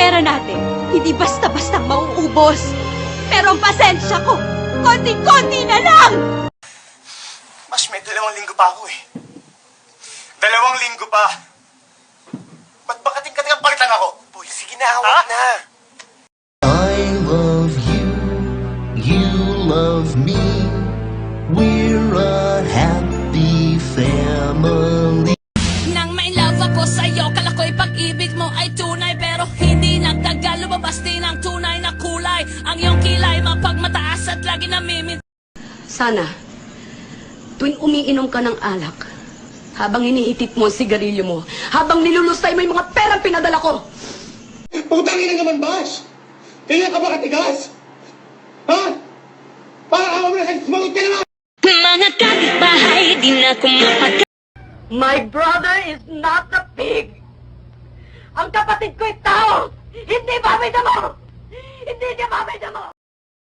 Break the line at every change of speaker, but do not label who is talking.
pera natin, hindi basta-bastang mauubos. Pero ang pasensya ko, konti-konti na lang!
Mas may 2 linggo pa ako eh. 2 linggo pa. Ba't ba kating-kating ang palitan ako? Boy, sige na, hawak na.
I love you, you love me. We're a happy family.
Nang may love ako sa'yo, kala ko'y pag-ibig mo ay tunay. Pero hindi nagtagal, lumabas din ang tunay na kulay. Ang iyong kilay, mapagmataas at lagi namimit.
Sana, tuwing umiinom ka ng alak, habang iniitit mo ang sigarilyo mo, habang nilulustay mo yung mga perang pinadala ko.
Putang ina naman, Bash! Kaya ka ba katigas? Ha? Para ka mo na sumagot ka naman!
Mga kapitbahay, di na kumapag...
My brother is not a pig. Ang kapatid ko'y tao, hindi babay damo! Hindi niya babay damo!